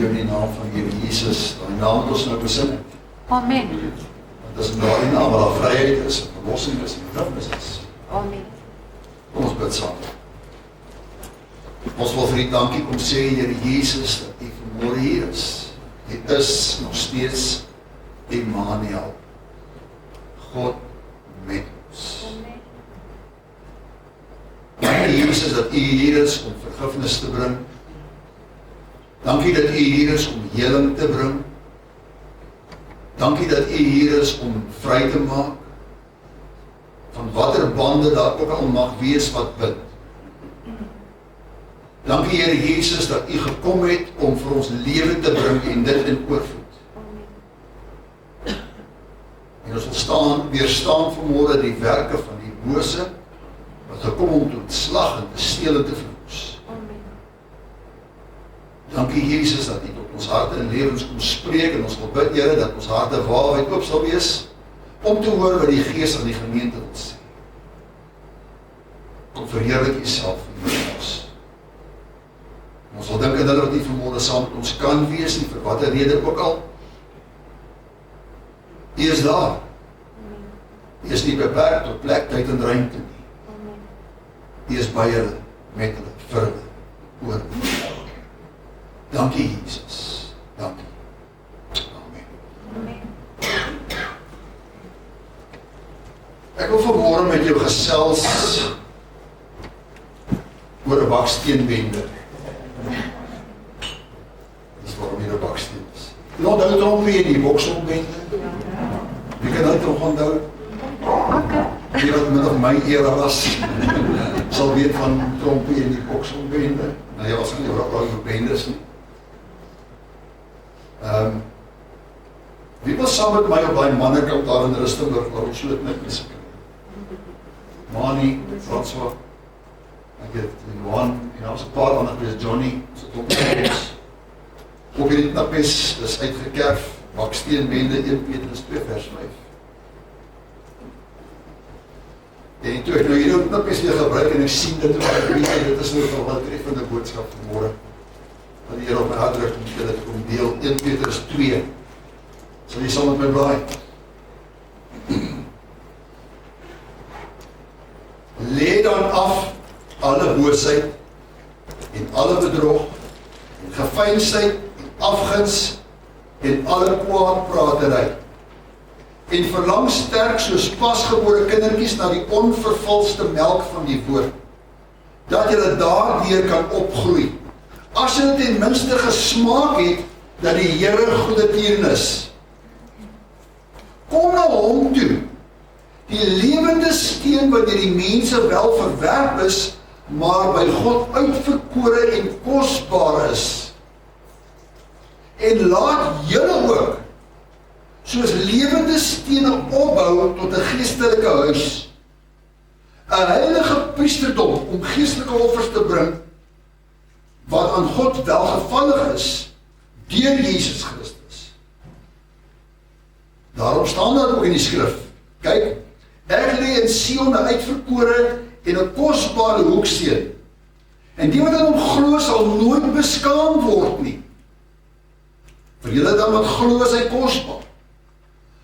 jou in die naam van Here Jesus, die naam wat ons nou besin het. Amen. Want dis in daardie naam waar daar vryheid is, verlossing is, en vergifnis is. Amen. Kom ons bid saam. Ons wil vir U dankie kom sê, Here Jesus, dat U vanmôre hier is. U is nog steeds Immanuel. God met ons. Dankie Jesus dat U hier is om vergifnis te bring. Dankie dat U hier is om heling te bring. Dankie dat U hier is om vry te maak van watter bande daar ook al mag wees wat bind. Dankie Here Jesus dat U gekom het om vir ons lewe te bring en dit in oorvloed. En ons wil weerstaan vanmôre die werke van die bose wat gekom om te ontslag en te steel en te verwoes. Dankie Jesus dat U tot ons harte en lewens kom spreek en ons wil bid Here dat ons harte waawyd oop sal wees om te hoor wat die Gees aan die gemeente wil sê. Kom verheerlik Uself in ons. Ons wil dink aan hulle wat nie vanmôre saam met ons kan wees nie, vir watter rede ook al. U is daar. U is nie beperk tot plek, tyd en ruimte nie. U is by hulle, met hulle, vir hulle, oor hulle. Dankie Jesus. Dankie. Amen. Ek wil vanmôre met jou gesels oor 'n baksteenbende. Dis waarom hier 'n baksteen is. Jy onthou Trompie en die Boksholbende? Wie kan dit nog onthou? Die wat met my era was, sal weet van Trompie en die Boksholbende. Nou jy was nie oor bendes nie. Wie was saam met my op daai mannekamp daar in Rustenburg, waar ons sloot met mense? Mani, François, ek het Johan, en daar was 'n paar ander, dis Johnny, so klop ons. Op hierdie tapes is uitgekerf, baksteenbende 1 Petrus 2 vers 5. En toe ek nou hierdie tapes weer gebruik en ek sien dit, dit is nou nog 'n treffende boodskap vanmôre. Wat die Here op my hart druk om dit kom deel 1 Petrus 2. Sal jy saam met my blaai? Lê dan af alle boosheid en alle bedrog en geveinsheid en afguns en alle kwaadpratery en verlang sterk soos pasgebore kindertjies na die onvervalste melk van die woord, dat julle daardeur kan opgroei, as julle ten minste gesmaak het dat die Here goedertieren is. Kom na hom toe, die lewende steen wat deur die mense wel verwerp is, maar by God uitverkore en kosbaar is. En laat julle ook, soos lewende stene opbou tot 'n geestelike huis, 'n heilige priesterdom om geestelike offers te bring, wat aan God welgevallig is, deur Jesus Christus. Daarom staan daar ook in die skrif, kyk, ek lê in Sion 'n uitverkore en 'n kosbare hoeksteen, en die wat aan hom glo sal nooit beskaam word nie. Vir julle dan wat glo is hy kosbaar,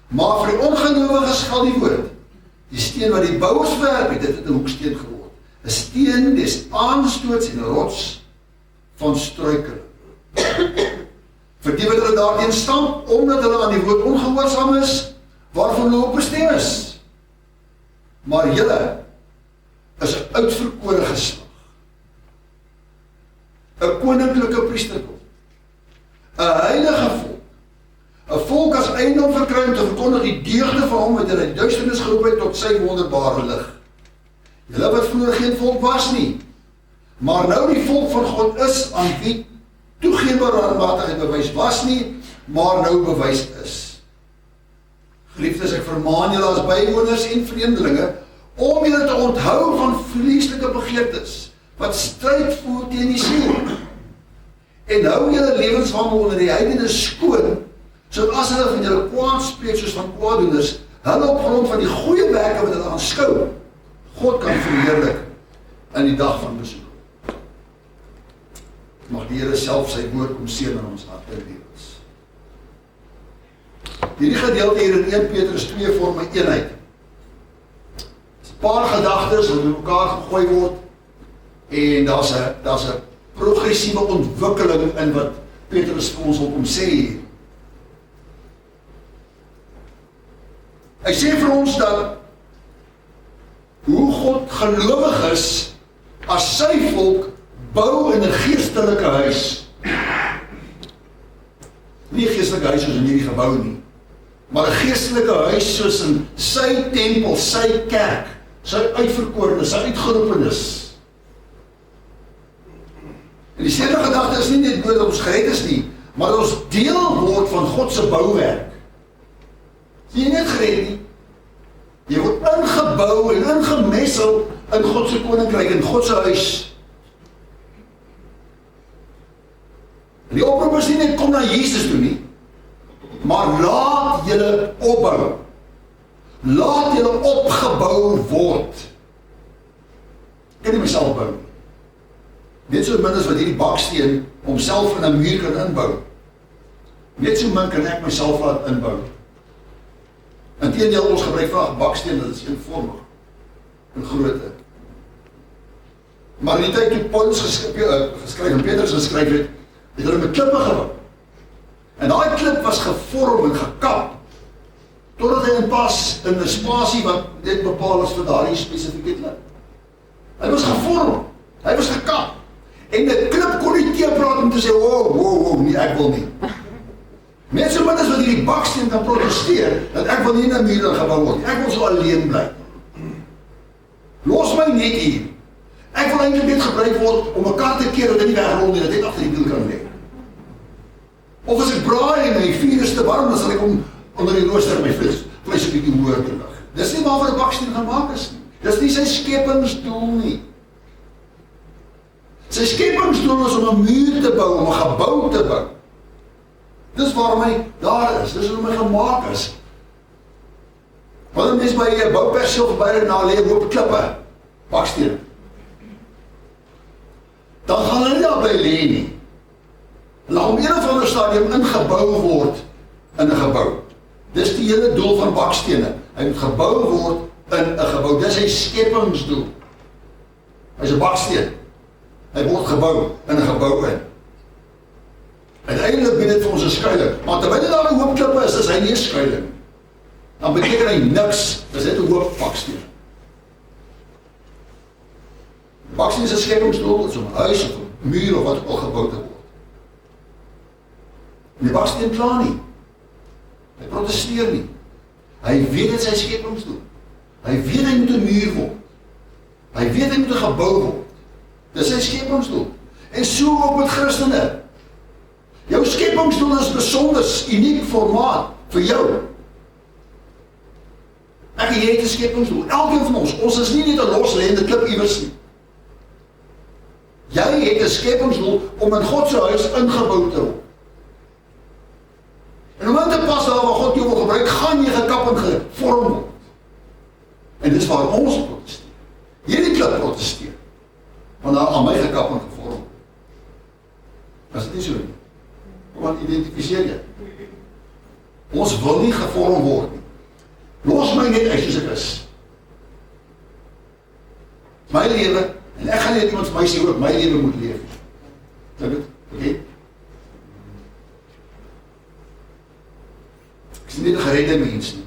maar vir die ongelowiges geld die woord, die steen wat die bouers verwerp het, dit het 'n hoeksteen geword, 'n steen des aanstoots en 'n rots van struikeling. Vir die wat hulle daarteen stamp, omdat hulle aan die woord ongehoorsaam is, waarvan hulle ook bestem is. Maar julle is 'n uitverkore geslag, 'n koninklike priesterdom, 'n heilige volk, 'n volk as eiendom verkry om te verkondig die deugde van hom wat in die duisternis geroep het tot sy wonderbare lig. Julle wat vroeër geen volk was nie, maar nou die volk van God is, aan wie toegeefbare handmatigheid bewys was nie, maar nou bewys is. Geliefdes, ek vermaan julle as bywoners en vreemdelinge, om julle te onthou van vleeslike begeertes, wat stryd voer teen die siel. En hou julle lewenswandel onder die heidene skoon, sodat as hulle van julle kwaad spreek soos van kwaaddoeners, hulle op grond van die goeie werke wat hulle aanskou, God kan verheerlik in die dag van besoek. Mag die Here self sy woord kom seën in ons harte en lewens. Hierdie gedeelte hier in 1 Petrus 2 vorm 'n eenheid. Dis 'n paar gedagtes wat in mekaar gegooi word en daar's 'n progressiewe ontwikkeling in wat Petrus vir ons wil kom sê hier. Hy sê vir ons dat hoe God gelowig is as sy volk bou in 'n geestelike huis. Nie 'n geestelike huis soos in hierdie gebou nie, maar 'n geestelike huis soos in sy tempel, sy kerk, sy uitverkorenes, sy uitgeroepenes. En die sede gedagte is nie net dat ons gered is nie, maar dat ons deel word van God se bouwerk. Is jy net gered nie? Jy word ingebou en ingemessel in God se koninkryk, in God se huis. En die oproep is nie net kom na Jesus toe nie, maar laat julle opbou. Laat julle opgebou word. Ek kan nie myself bou nie. Net so min as wat hierdie baksteen homself in 'n muur kan inbou. Net so min kan ek myself laat inbou. Inteendeel, ons gebruik vaak baksteen, dat is eenvormig en grootte. Maar in die tyd toe Paulus geskryf en Petrus geskryf het hulle met klippe gebou. En daai klip was gevorm en gekap totdat hy inpas in 'n spasie wat net bepaal is vir daardie spesifieke klip. Hy was gevorm, hy was gekap. En die klip kon nie teëpraat om te sê, wow, nee, ek wil nie. Net so min as wat hierdie baksteen kan protesteer, dat ek wil nie in 'n muur gebou word, ek wil so alleen bly. Los my net hier. Ek wil eintlik net gebruik word om mekaar te keer dat hy nie wegrol nie, dat hy agter die wiel kan lê. Of as ek braai en my vuur is te warm, dan sal ek om onder die rooster my vlees 'n bietjie hoër te lig. Dis nie waarvoor 'n baksteen gemaak is nie. Dis nie sy skepingsdoel nie. Sy skepingsdoel is om 'n muur te bou, om 'n gebou te bou. Dis waarom hy daar is, dis waarom hy gemaak is. Wanneer mens by 'n bouperseel verby na lê 'n hoop klippe, baksteen, dan gaan hulle nie daar bly lê nie. Laat om een of ander stadium ingebou word in 'n gebou. Dis die hele doel van bakstene. Hy moet gebou word in 'n gebou. Dis sy skepingsdoel. Hy's 'n baksteen. Hy word gebou in 'n gebou in. Uiteindelik bied dit vir ons 'n skuiling. Maar terwyl daar 'n hoop klippe is hy nie 'n skuiling. Dan beteken hy niks, dis net 'n hoop baksteen. Baksteen is 'n skepingsdoel, dit is om 'n huis of 'n muur of wat ook al gebou te word. En die baksteen kla nie. Hy protesteer nie. Hy weet dit sy skepingsdoel. Hy weet hy moet 'n muur word. Hy weet hy moet 'n gebou word. Dis sy skepingsdoel. En so ook met Christene. Jou skepingsdoel is besonders, uniek formaat vir jou. Ek en jy het 'n skepingsdoel. Elkeen van ons is nie net 'n loslêende klip iewers nie. Jy het 'n skepingsdoel om in God se huis ingebou te word. En om in te pas daar waar God jou wil gebruik, gaan jy gekap en gevorm word. En dis waar ons protesteer. Hierdie klip protesteer. Want daar aan my gekap en gevorm. Is dit nie so nie? Want identifiseer jy. Ons wil nie gevorm word nie. Los my net uit soos ek is. My lewe, en ek gaan net iemand vir my sê ook, my lewe moet leef. Dink dit? Okay? Ek is nie 'n geredde mens nie.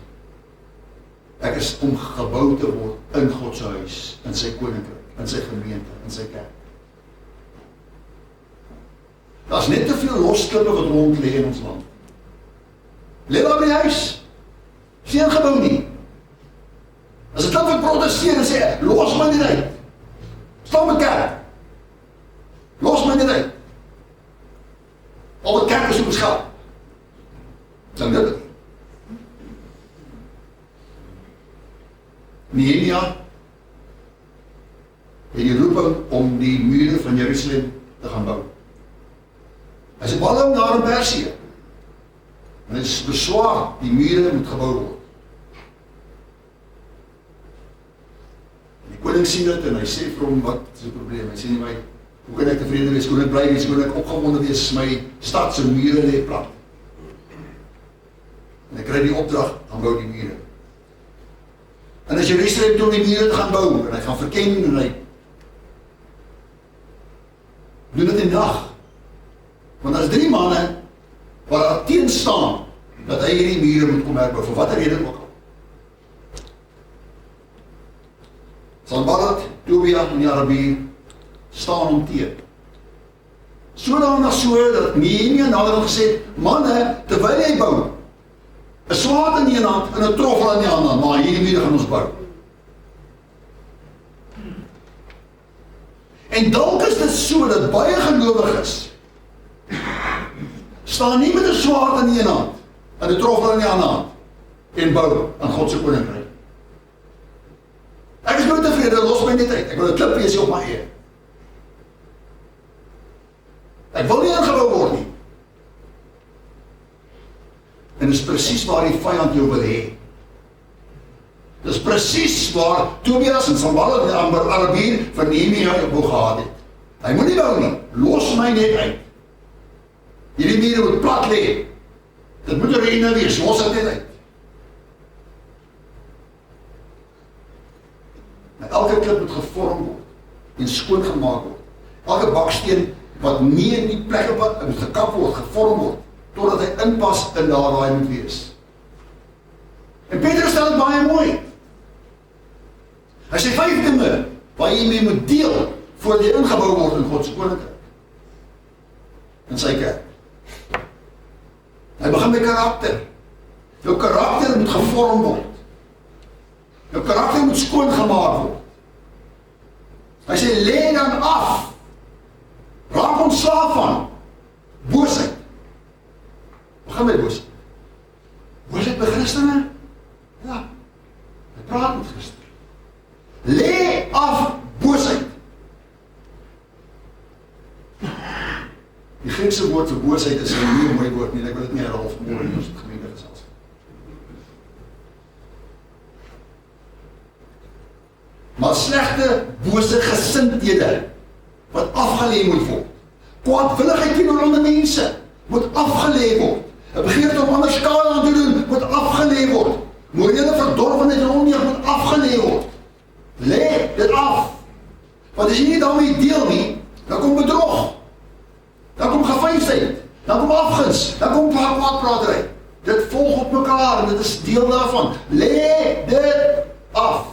Ek is om gebou te word in God se huis, in sy koninkryk, in sy gemeente, in sy kerk. Daar's net te veel losklippe wat rond lê in ons land. Lê daar by die huis. Is nie ingebou nie. As ek dan wil protesteer en sê, los my net uit. Staan my kerk. Los my net uit. Al die kerk is op geld. Dan dit. Nehemia het die roeping om die mure van Jerusalem te gaan bou. Hy is balling daar in Persië. En hy is beswaar, die mure moet gebou word. En die koning sien dit en hy sê vir hom, wat is die probleem? Hy sê nie, Hoe kan ek tevrede wees, hoe kan ek bly wees, hoe kan ek opgewonde wees, as my stad se mure lê plat. En ek kry die opdrag, gaan bou die mure. En as Jerusalem toe die mure gaan bou, en hy gaan verken, en hy doen dit in die nag. Want daar is 3 manne, waar daar teen staan, dat hy hierdie mure moet kom herbou, vir wat rede ook al. Sanballat, Tobia en die Arabier staan om teen. Sodanig so, dat Nehemia nader gesê, manne, terwyl hy bou, 'n swaard in die een hand en 'n troffel in die ander, maar hierdie mure gaan ons bou. En dalk is dit so, dat baie gelowiges staan nie met 'n swaard in die een hand en 'n troffel in die ander hand en bou aan God se koninkryk. Ek is nooit tevrede, los my net uit. Ek wil 'n klip wees op my eie. Ek wil nie ingebou word nie. En dit is presies waar die vyand jou wil hê. Dit is presies waar Tobias en Sanballat en Arabier vir Nehemia jou gehad het. Hy moet nie bou nie, los my net uit. Hierdie mure moet plat lê. Dit moet 'n ruïne wees, los dit net uit. Maar elke klip moet gevorm word en skoon gemaak word. Elke baksteen wat nie in die plek wat moet gekap word, gevorm word, totdat hy inpas in daar waar hy moet wees. En Petrus stel dit baie mooi. Hy sê 5 dinge waar jy mee moet deel voordat jy ingebou word in God se koninkryk. In sy kerk. Hy begin met karakter. Jou karakter moet gevorm word. Jou karakter moet skoon gemaak word. Hy sê, lê dan af. Raak ontslaaf van boosheid. Begin met boosheid. Boosheid by Christene? Ja. Hy praat met Christene. Lê af boosheid. Die Griekse woord vir boosheid is nie 'n mooi woord nie, ek wil dit nie herhaal vanmôre in ons gemeente gesels. Maar slegte, bose gesindhede wat afgelê moet word. Kwaadwilligheid teenoor ander mense moet afgelê word. 'n begeerte om ander skade aan te doen moet afgelê word. Morele verdorwenheid en ondeug moet afgelê word. Lê dit af. Want as jy nie daarmee deel nie, dan kom bedrog. Dan kom gevyfheid. Dan kom afguns. Dan kom kwaadpratery. Dit volg op mekaar en dit is deel daarvan. Lê dit af.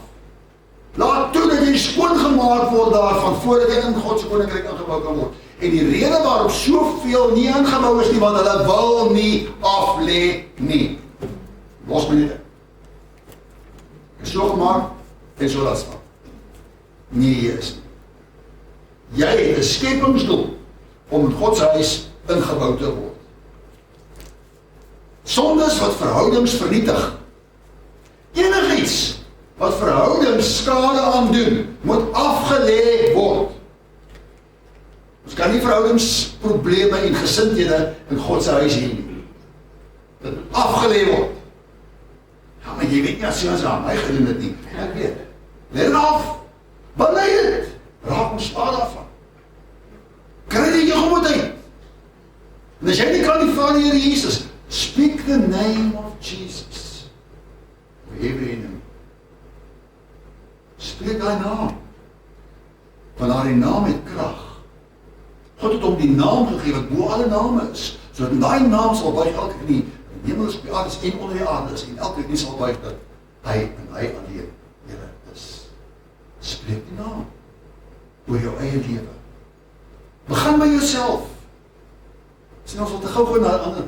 Laat toe dat jy skoon gemaak word daarvan voordat jy in God se koninkryk ingebou kan word. En die rede waarom soveel nie ingebou is nie, want hulle wil nie af lê nie. Los my net. Is so gemaak en so laat staan. Nee, jy is nie. Jy het 'n skepingsdoel om in God se huis ingebou te word. Sondes wat verhoudings vernietig. Enigiets wat verhoudings skade aandoen, moet afgelê word. Ons kan nie verhoudingsprobleme en gesindhede in God se huis hê nie. Dit moet afgelê word. Ja, maar jy weet nie as jy aan my gedoen het nie. Ek weet. Lê dit af. Bely dit. Raak ontslae daarvan. Kry dit jou gemoed uit. En as jy nie kan die Vader Here Jesus, speak the name of Jesus. Every name. Spreek daai naam. Want daai naam het krag. God het hom die naam gegee wat bo alle name is, sodat in daai naam sal buig elke knie, in die hemel is, op die aarde is en onder die aarde is, en elke knie sal buig dat hy en hy alleen Here is. Spreek die naam oor jou eie lewe. Begin by jouself. Sien ons wat te gou na ander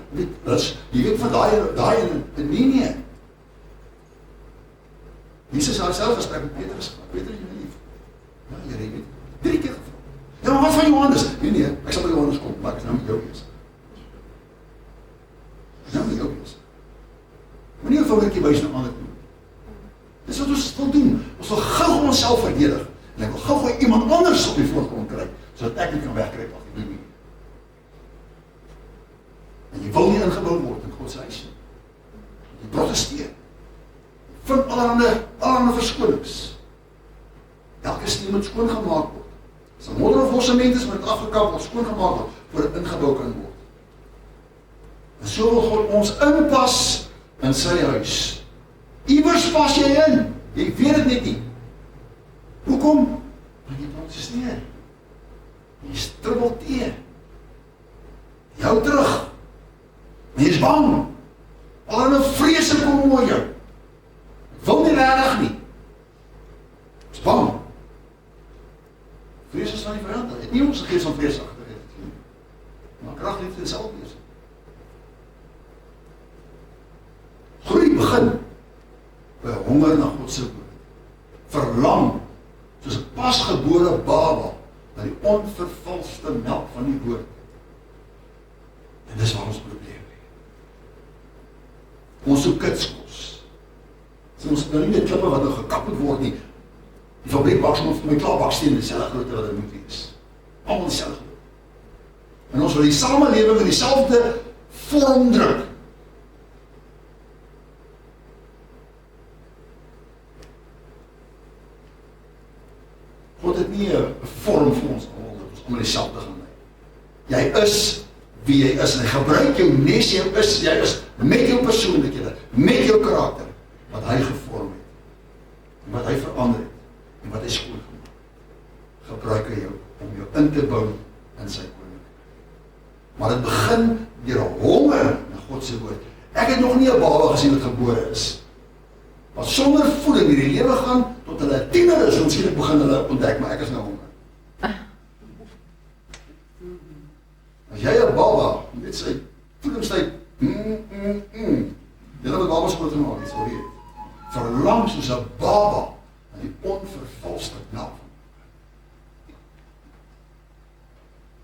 is, jy weet van daai en nie. Jesus self gesprek met Petrus, Petrus jy lief. Ja, Here, jy weet, 3 keer gevra. Ja, maar wat van Johannes? Nee, ek sal by Johannes kom, maar ek is nou met jou wees. Ek is nou met jou wees. Moenie 'n vingertjie wys na ander toe. Dis wat ons wil doen. Ons wil gou onsself verdedig. En ek wil gou iemand anders op die voorgrond kry, sodat ek nie kan wegkry wat ek doen nie. En jy wil nie ingebou word in God se huis nie. Jy protesteer. Vind allerhande verskonings. Elke steen moet skoon gemaak word. As 'n modder of sement is, moet dit afgekap of skoongemaak word, voordat dit ingebou kan word. En so wil God ons inpas in sy huis. Iewers pas jy in, jy weet dit net nie. Hoekom? Want jy proses nie. Jy stribbel teë. Jy hou terug. En jy is bang. Al in 'n vrese kom oor jou. Wil nie regtig nie. Is bang. Vrees is van die vyand. Het nie ons gees van vrees agtergeet nie. Maar krag liefde is al wees. Groei begin by honger na God se woord. Verlang soos 'n pasgebore baba na die onvervalste melk van die woord. En dis waar ons probleem lê. Ons soek kitskos. So ons nou nie net klippe wat nou gekap moet word nie. Die fabriek bak soms met klaarbaksteen dieselfde grootte wat dit moet wees. Almal dieselfde. En ons wil die samelewing in dieselfde vorm druk. God het nie 'n vorm vir ons om dieselfde gaan lê. Jy is wie jy is en hy gebruik jou nes jy is met jou persoonlikhede, met jou karakter wat hy gevorm het. En wat hy verander het en wat hy skoon gemaak. Gebruik hy jou om jou in te bou in sy koninkryk. Maar dit begin deur 'n honger na God se woord. Ek het nog nie 'n baba gesien wat gebore is wat sonder voeding hierdie lewe gaan tot hulle tiener is, en skielik begin hulle ontdek, maar ek is nou honger. As jy 'n baba, met sy voedingstyd, julle wat babas groot gemaak het, sorry, verlang soos 'n baba na die onvervalste melk.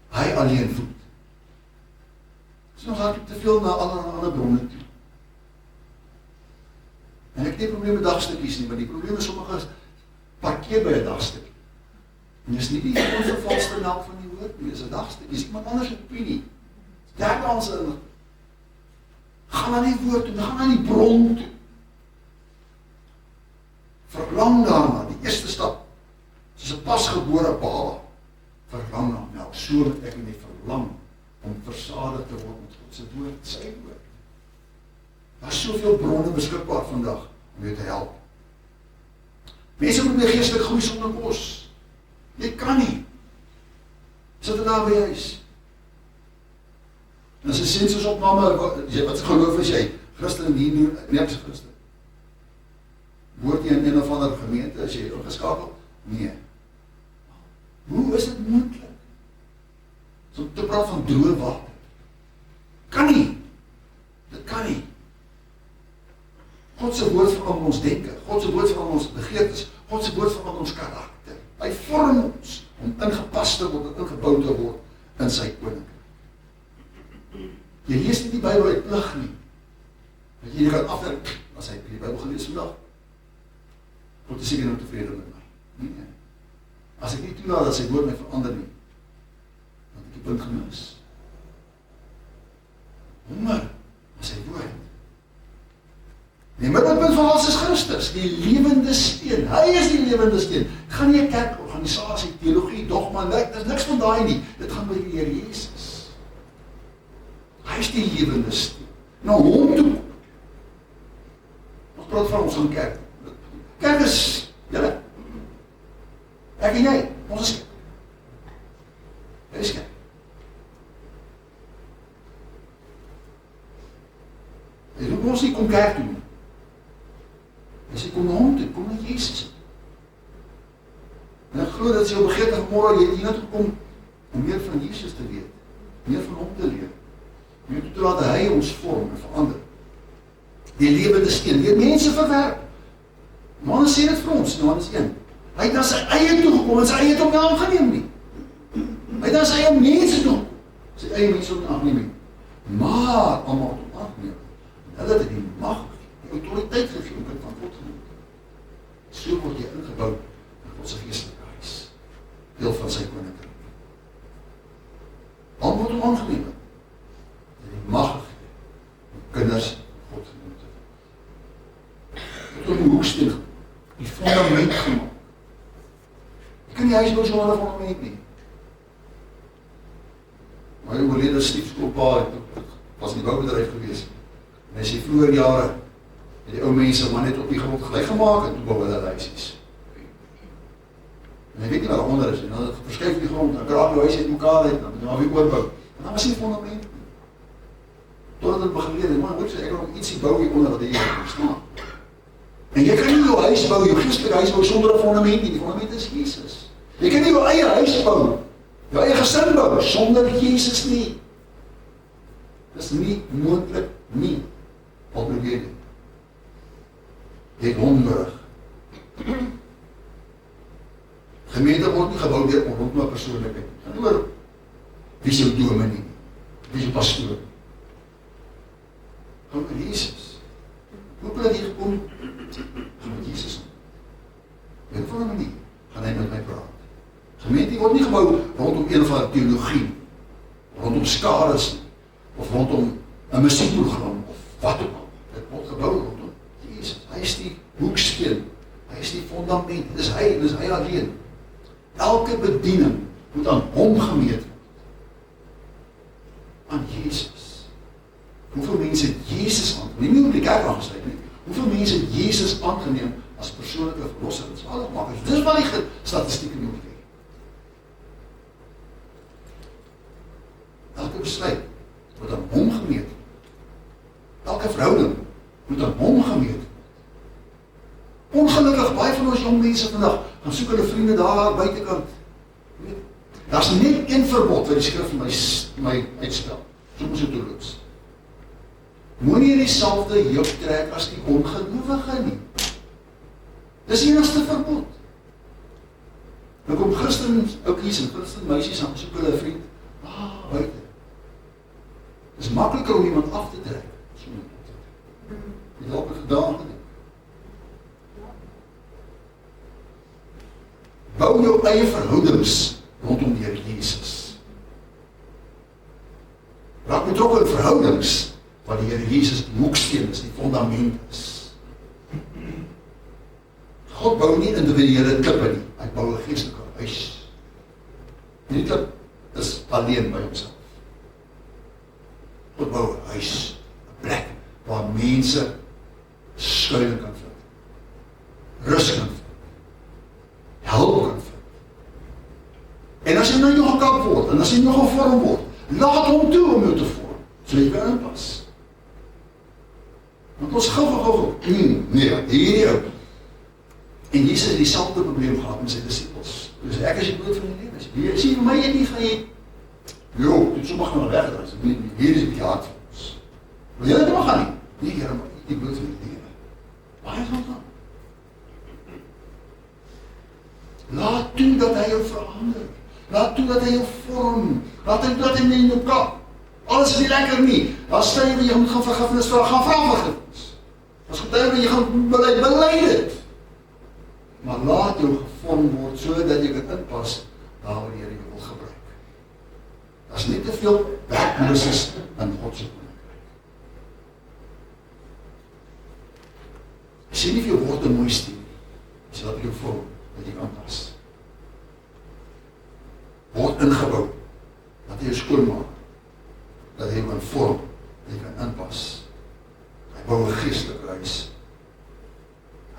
Hy alleen voed. So ons hardloop te veel na ander bronne toe. En ek het nie probleem met dagstukkies nie, maar die probleem is sommige parkeer by 'n dagstuk. En dis nie die onvervalste melk van die woord nie, dis 'n dagstuk. Dis iemand anders opinie. Daar kan ons in. Gaan na die woord toe, gaan na die bron toe. Verlang daarna, die eerste stap. Soos 'n pasgebore baba. Verlang na melk. So moet ek net verlang om versadig te word met God se woord, sy woord. Daar is soveel bronne beskikbaar vandag om jou te help. Mense moet nie geestelik groei sonder kos. Jy kan nie. Sit er daar by huis. En as jy sien soos op mama, wat geloof is jy? Christen nie, nie ek is Christen. Word jy in een of ander gemeente, as jy ingeskakel? Nee. Hoe is dit moontlik? So te praat van droë water. Kan nie. Dit kan nie. God se woord verander ons denke, God se woord verander ons begeertes, God se woord verander ons karakter. Hy vorm ons om ingepas te word en ingebou te word in sy koninkryk. Jy lees nie die Bybel uit plig nie. Dat jy kan afdruk, as hy die Bybel gelees vandag, God is seker nou tevrede met my. Nee. As ek nie toelaat dat sy woord my verander nie, dan het ek die punt gemis. Honger na sy woord. Die middelpunt van alles is Christus, die lewende steen. Hy is die lewende steen. Dit gaan nie 'n kerkorganisasie, teologie, dogma, dit is niks van daai nie. Dit gaan by die Here Jesus. Hy is die lewende steen. Na hom toe. Ons praat van ons gaan kerk. Kerk is, julle. Ek en jy, ons is kerk. Dit is kerk. Jy roep ons nie kom kerk toe. Hy sê, kom na hom toe, kom na Jesus. En ek glo dat jy jou begeerte vanmorgen, jy hier naartoe kom, om meer van Jesus te weet, meer van hom te leer, meer toe te laat hy ons vorm en verander. Die lewende steen, weer mense verwerp. Johannes sê dit vir ons, Johannes 1. Hy het na sy eie toegekom, en sy eie het hom nie aangeneem nie. Hy het na sy eie mense toe, sy eie mense hom nie aangeneem nie. Maar, allemaal het hom aangeneem. En hulle het die mag, die autoriteit gegee, om van God genoemd. So word jy ingebouw in God se geestelike huis. Deel van sy koninkryk. Al word hom aangeneem. En die mag gegee, om kinders van God genoemd te word. Het om die hoeksteen, die fundament gemaakt. Jy kan die huis bou sonder 'n fundament nie. My oorlede stiefskoolpa was in die boubedryf gewees. En hy sê vroeger jare, het die ou mense maar net op die grond gelyk gemaak en toe bou hulle huisies. En hy weet nie wat daaronder is, en dan het verskuif die grond, dan kraak die huis uit mekaar uit, dan moet hy maar weer oorbou. En dan was nie fondament nie. Totdat het begin leer, man, hoor, ek wil ietsie bou hieronder wat jy verstaan. En jy kan nie jou huis bou, jou geestelike huis bou sonder 'n fondament nie, die fondament is Jesus. Jy kan nie jou eie huis bou, jou eie gesin bou, sonder Jesus nie. Dis nie moontlik nie. Wat probeer jy? Jy het hongerig. Gemeente word nie gebou deur rondom 'n persoonlikheid. En oor, wie is jou dominee? Wie is jou pastoor? Gaan met Jesus. Hoe kan jy gekom? Gaan met Jesus. En op 'n manier gaan hy met my praat. Gemeente word nie gebou rondom een of ander teologie, rondom skades, of rondom 'n musiekprogram, of wat ook al. Dit word gebou rondom Jesus. Hy is die hoeksteen, hy is die fondament, dis hy alleen. Elke bediening moet aan hom gemeet word. Aan Jesus. Hoeveel mense het Jezus aangeneem, nie op die kerk aangesluit nie, hoeveel mense het Jezus aangeneem as persoonlijke verlosser, dat is allemachtig. Dis wat die statistieke nodig het. Elke besluit moet aan hom gemeet word. Elke verhouding moet aan hom gemeet word. Ongelukkig, baie van ons jong mense vandag, gaan soek hulle vriende daar buitekant. Daar is net een verbod wat die skrif my uitstel. Soms het toeloops. Moenie in dieselfde juk trek as die ongelowige nie. Dis die enigste verbod. Nou kom Christen oukies en Christen meisies aan soek hulle vriend. Buiten. Dis makliker om iemand af te trek. Jy dalk het gedaan gedink. Bou jou eie verhoudings rondom die Here Jesus. Raak betrokke in verhoudings waar die Here Jesus die hoeksteen is, die fondament is. God bou nie individuele klippe nie, hy bou 'n geestelike huis. Die klip is alleen by homself. God bou 'n huis, 'n plek waar mense skuiling kan vind, rus kan vind, help kan vind. En as jy nou nog gekap word, en as jy nog gevorm word, laat hom toe om jou te vorm, so jy kan inpas. Want ons gauw, nee, hierdie ou. En Jesus het dieselfde probleem gehad met sy disciples. Dus ek is die brood van die lewe. Jy sien, my het nie van jy, dit sommige gaan wegdraai, hier is die hart van ons. Wil jy dit maar gaan nie? Nee, Here, maar die brood van die lewe. Waar is ons dan? Laat toe dat hy jou verander. Laat toe dat hy jou vorm. Laat toe dat hy in jou kap. Alles is nie lekker nie. As jy jy moet gaan vergifnis vra, gaan vra vergifnis. As getuie jy gaan bely dit. Maar laat jou gevorm word, sodat jy kan inpas daar waar die Here jou wil gebruik. Daar is nie te veel werklooses in God se koninkryk. Jy sê nie vir jou woord 'n mooi stem, jy laat jou vorm, dat jy kan pas. Word ingebou, dat jy jou skoonmaak, dat hy jou kan vorm, dat jy kan inpas. Hy bou 'n geestelike huis.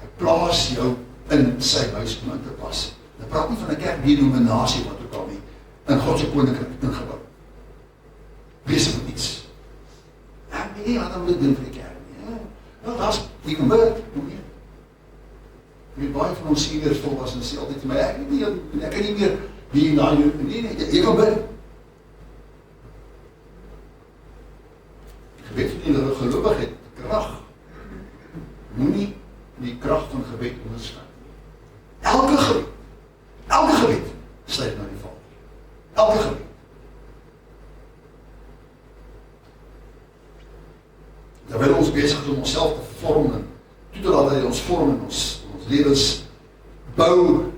Hy plaas jou in sy huis om in te pas. Hy praat nie van 'n kerkdenominasie wat ook al nie, in God se koninkryk ingebou. Wees met iets. Ja, nee, wat dan moet ek doen vir die kerk? Ja, nou, daar is, jy kan bid, hoe meer. Met baie van ons seniors volwas en sê altyd vir my, ek kan nie meer hier na jou, nee, jy kan bid. Gebed van die gelowigheid, krag. Moenie die krag van gebed onderskat. Elke gebed sluit na die Vader. Elke gebed. Terwyl ons besig is om onsself te vorm en toe te laat hy ons vorm en ons lewens bou.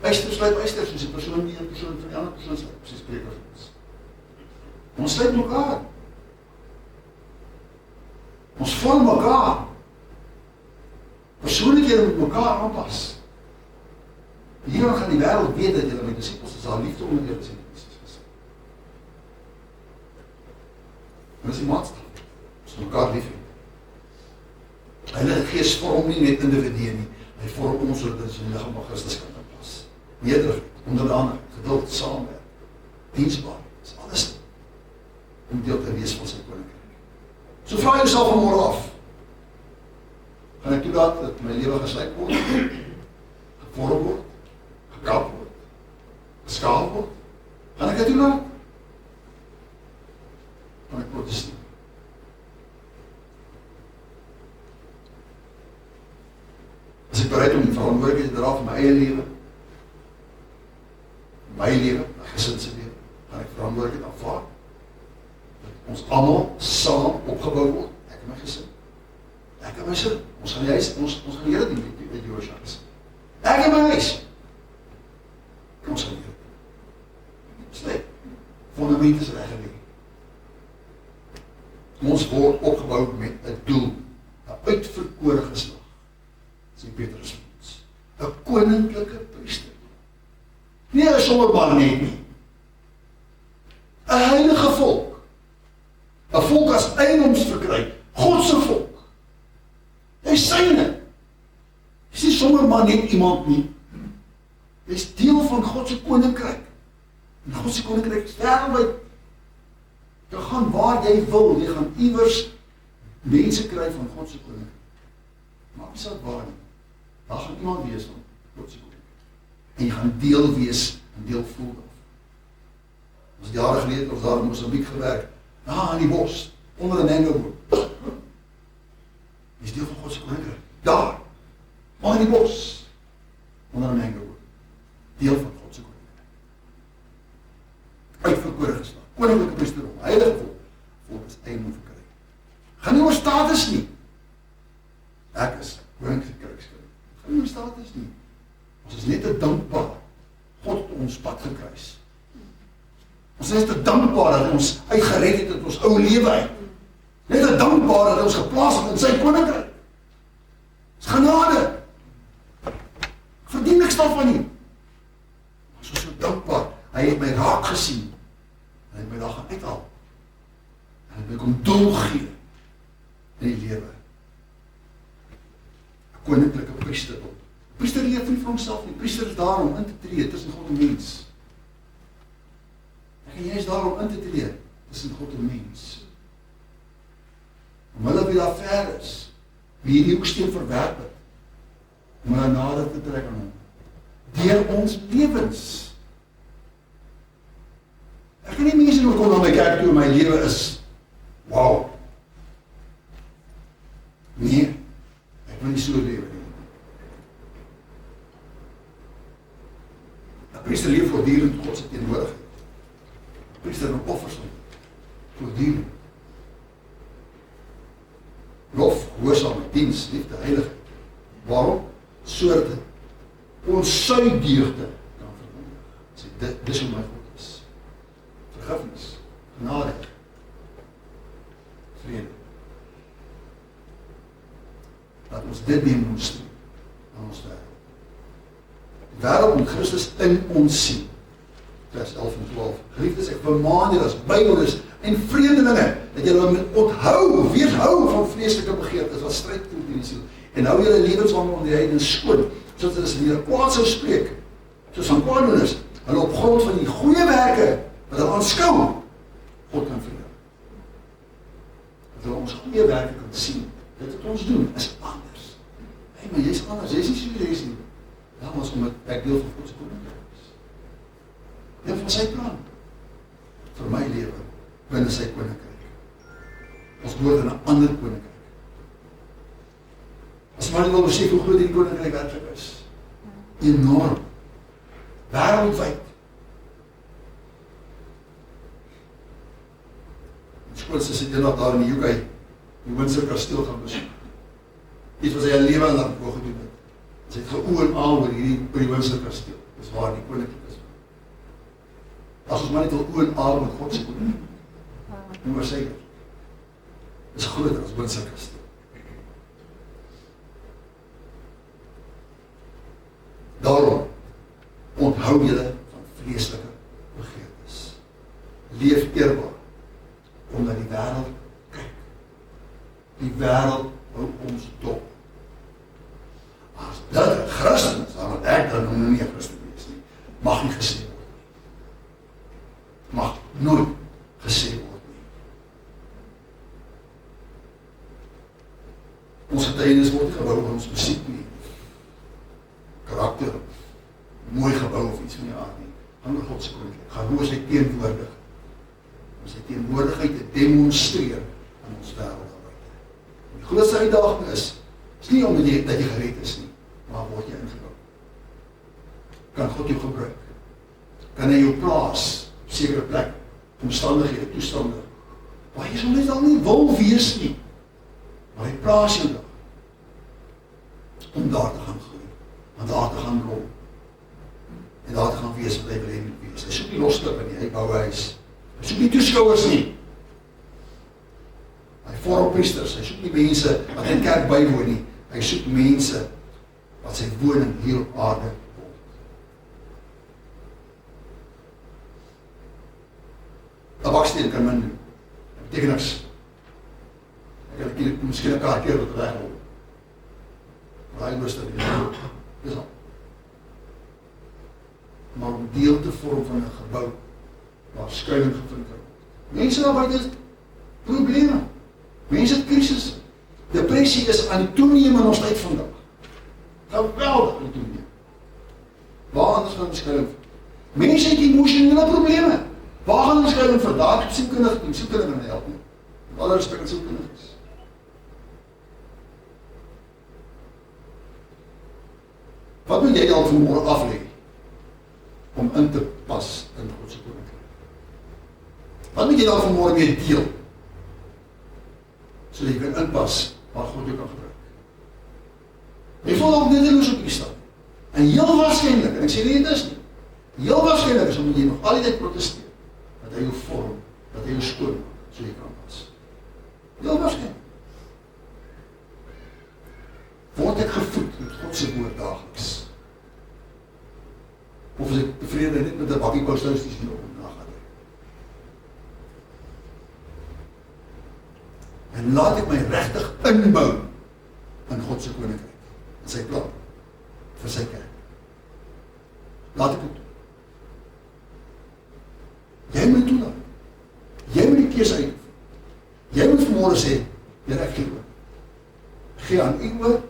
Uisters sluit uisters, soos die persoon die een persoon van die ander persoon sluit, soos sprekers ons. Ons sluit mekaar. Ons vorm mekaar. Persoonlikhede moet mekaar aanpas. Hierom gaan die wêreld weet dat julle my disippels is, daar liefde onder julle is. En dis die maatstaf. Ons mekaar lief hê. Heilige Gees vorm nie net individue nie, hy vorm ons sodat ons in die liggaam van Christus kan inpas. Nederigheid, onderdanig, geduld, saamwerk, diensbaarheid, dis alles om deel te wees van sy koninkryk. So vra jouself vanmôre af, gaan ek toelaat dat my lewe geslyp word, gevorm word, gekap word, geskaal word? Gaan ek dit toelaat? Gaan ek protesteer? Is ek bereid om die verantwoordelikheid te dra vir my eie lewe? My lewe, my gesin se lewe, gaan ek verantwoordelikheid aanvaar? Dat ons almal saam opgebou word, ek en my gesin. Ek en my sin. Ons gaan die huis, ons gaan die Here dien met Joshua gesin. Ek en my huis. Ons gaan die Here dien. Sleep. Fondament is reggelê. Ons word opgebou met 'n doel, 'n uitverkore geslag. Sê Petrus vir ons. 'n koninklike priester. Nie 'n sommerman net nie. 'n heilige volk. 'n volk as eiendoms verkry. God se volk. Hy syne. Dis nie sommerman net iemand nie. Dis deel van God se koninkryk. En God se koninkryk is wêreldwyd. Jy gaan waar jy wil, jy gaan iewers mense kry van God se koninkryk. Maak nie saak waar nie. Daar gaan iemand wees van God se koninkryk. En jy gaan deel wees en deel voel daarvan. Ons jare gelede ons daar in Mosambiek gewerk, in die bos, onder 'n mangoboom. Jy is deel van God se koninkryk. Daar, maar in die bos, onder 'n mangoboom. Deel van God se koninkryk. Uitverkore geslag. Koninklike priesterdom, heilige volk, volk is eiendom verkry. Gaan nie oor status nie. Ek is koninklike kruiskind. Gaan nie oor status nie. Ons is net te dankbaar. God het ons pad gekruis. Ons is te dankbaar dat ons uitgered het uit ons ou lewe uit. Net te dankbaar dat ons geplaas het in sy koninkryk. Dis genade. Ek verdien niks daarvan nie. Ons is so dankbaar. Hy het my raak gesien. En hy het my daar gaan uithaal. En hy het my kom doel gee in die lewe. 'n koninklike priesterdom. Priester leef nie vir homself nie. Priester is daar om in te tree tussen God en mens. En jy is daar om in te tree tussen God en mens. Om hulle wie daar ver is, wie hierdie hoeksteen verwerp het, om hulle nader te trek aan hom. Deur ons lewens. Ek kan nie mense nog kom na my kerk toe, my lewe is, wow. Nee, ek wil nie so lewe nie. 'n priester leef voortdurend God se teenwoordigheid. 'n priester doen offers voortdurend. Lof, gehoorsaamheid, diens, liefde, heiligheid. Waarom? Sodat ons sy deugde kan verkondig. Sê, dis hoe my God is. Vergifnis, genade, vrede. Laat ons dit demonstreer aan ons wêreld. Die wêreld moet Christus in ons sien. Vers 11 en 12. Geliefdes, ek vermaan julle as bywoorders en vreemdelinge, dat julle moet onthou, weerhou van vleeslike begeertes wat stryd teen die siel. En hou julle lewenswandel onder die heidens skoon, sodat hulle nie kwaad sou spreek, soos van kwaaddoeners, hulle op grond van die goeie werke wat hulle aanskou, God kan verheerlik. Dat hulle ons goeie werke kan sien. Dit wat ons doen is anders. Hey, maar jy's anders, jy's nie soos jy is nie. Ja, maar omdat ek deel van God se koninkryk is. Deel van sy plan vir my lewe binne sy koninkryk. Ons behoort in 'n ander koninkryk. As maar nie wil besef hoe groot die koninkryk werklik is. Enorm. Wêreldwyd. Skoolse sit eendag daar in die UK, die Windsor kasteel gaan besoek. Iets wat hy 'n lewe lang wou gedoen het. Sy het geoor en al oor die Windsor kasteel. Dis waar die koninkryk is. As ons maar net wil oor en al met God se koninkryk. Nou maar seker. Dis groter as Windsor kasteel. Daarom onthou julle van vleeslike begeertes. Leef eerbaar, omdat die wêreld kyk. Die wêreld hou ons dop. As dit 'n Christen is, dan moet ek dan nie 'n Christen wees nie. Mag nie gesê word nie. Mag nooit gesê word nie. Ons getuienis word nie gebou oor ons musiek nie. Karakter, mooi gebou of iets van die aard nie. Hang oor God se koninkryk. Gaan oor sy teenwoordig. Om sy teenwoordigheid te demonstreer in ons wêreld daarbuiten. Die grootste uitdaging is nie omdat dat jy gered is nie, maar word jy ingebou. Kan God jou gebruik? Kan hy jou plaas op sekere plek, omstandighede, toestande, waar jy soms al nie wil wees nie, maar hy plaas jou daar, om daar te gaan groei, en daar te gaan rol, en daar te gaan wees wat hy wil hê moet wees. Hy soek nie losklippe nie, hy bou huis. Hy soek nie toeskouers nie. Hy vorm priesters, hy soek nie mense wat in kerk bywoon nie. Hy soek mense wat sy woning hier op aarde word. Een baksteen kan min doen. Dat beteken niks. Ek het miskien 'n kaartjie wat wegrol. Maar hy moes dit nie. Dis al. Maar om deel te vorm van 'n gebou waar skuiling gevind kan word. Mense daar buite het probleme. Mense het krisisse. Depressie is aan die toeneem in ons tyd vandag. Geweldig aan die toeneem. Waar anders gaan die skuiling? Mense het emosionele probleme. Waar gaan die skuiling vir? Daar sielkundige gaan help nie. Met alle respek aan sielkundiges. Wat moet jy dan vanmôre aflê om in te pas in God se koninkryk? Wat moet jy dan vanmôre mee deel? Sodat jy kan inpas waar God jou kan gebruik. Jy voel ook nutteloos op die staan. En heel waarskynlik, en ek sê nie dit is nie, heel waarskynlik is omdat jy nog al die tyd protesteer, dat hy jou vorm, dat hy jou skoon maak, so jy kan pas. Heel waarskynlik. Word ek gevoed met God se woord daagliks? Of is ek tevrede net met 'n bakkie koushuisties hier op en na gaan? En laat ek my regtig inbou in God se koninkryk, in sy plan, vir sy kerk. Laat ek dit doen. Jy moet toelaat. Jy moet die keuse uit. Jy moet vanmôre sê, Here, ek gee oor. Gee aan U oor,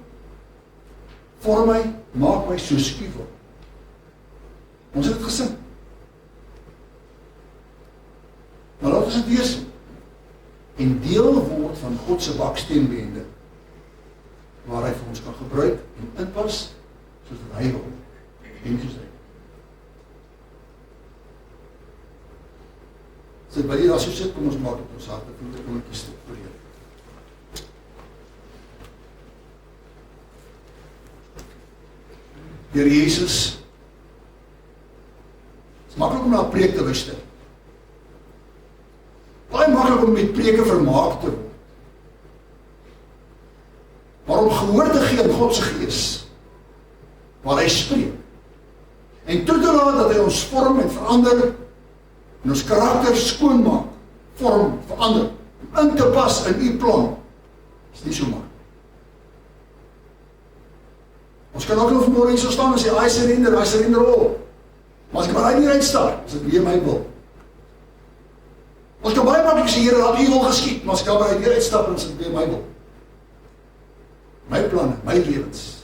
vorm my, maak my soos U wil. Ons het dit gesing. Maar laat ons dit weer sing. En deel word van God se baksteenbende, waar hy vir ons kan gebruik en inpas, soos wat hy wil, en soos hy. As dit by die daar so sit, kom ons maak op ons harte, kom ek kies vir Here. Heer Jesus, het is maklik om na 'n preek te luister. Baie maklik om met preke vermaak te word. Maar om gehoor te gee aan God se gees, waar hy spreek, en toe te laat dat hy ons vorm en verander, en ons karakter skoonmaak, vorm, verander, om in te pas in U plan, is nie so maklik. Ons kan ook nog vanmôre hier so staan en sê, I surrender all. Maar as ek maar nie uitstaan, is dit weer my wil. Ons kan baie maklik sê, Here, laat U wil geskied, maar as ek maar hier uitstap, is dit weer my wil. My planne, my lewens.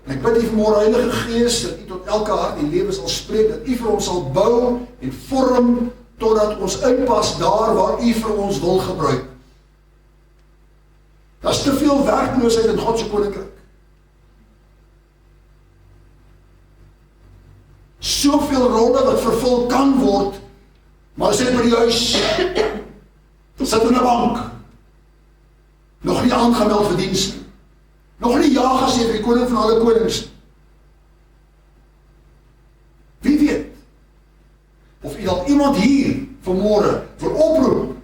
En ek bid U vanmôre, Heilige Gees, dat U tot elke hart en lewe sal spreek, dat U vir ons sal bou en vorm, totdat ons uitpas daar waar U vir ons wil gebruik. Daar is te veel werkloosheid in God se koninkryk. Soveel rolle wat vervul kan word, maar sit by die huis, sit in 'n bank, nog nie aangemeld vir diens nie, nog nie ja gesê vir die koning van alle konings nie. Wie weet, of dalk iemand hier vanmôre wil oproep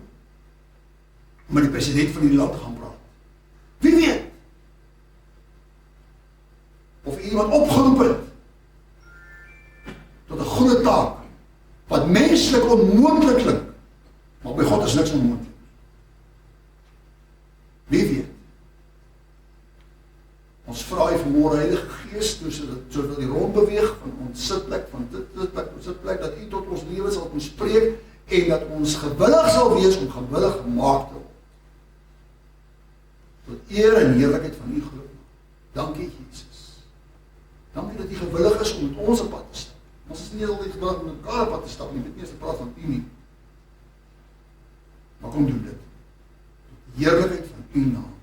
om met die president van die land te gaan praat. Wie weet, of iemand opgeroep het tot 'n groot taak, wat menslik onmoontlik klink, God is niks onmoontlik. Wie weet? Ons vra hy vanmôre Heilige Gees, sodat die rond beweeg van ons sitplek, van dit plek tot sitplek, dat U tot ons lewe sal kom spreek, en dat ons gewillig sal wees om gewillig gemaak te word. Tot eer en heerlikheid van U groot. Dankie Jesus. Dankie dat U gewillig is om met ons op pad te stap. Ons is nie altyd gewillig om met mekaar op pad te stap nie, dit nie eens te praat van U nie. Maar kom doen dit. Tot heerlikheid van U naam.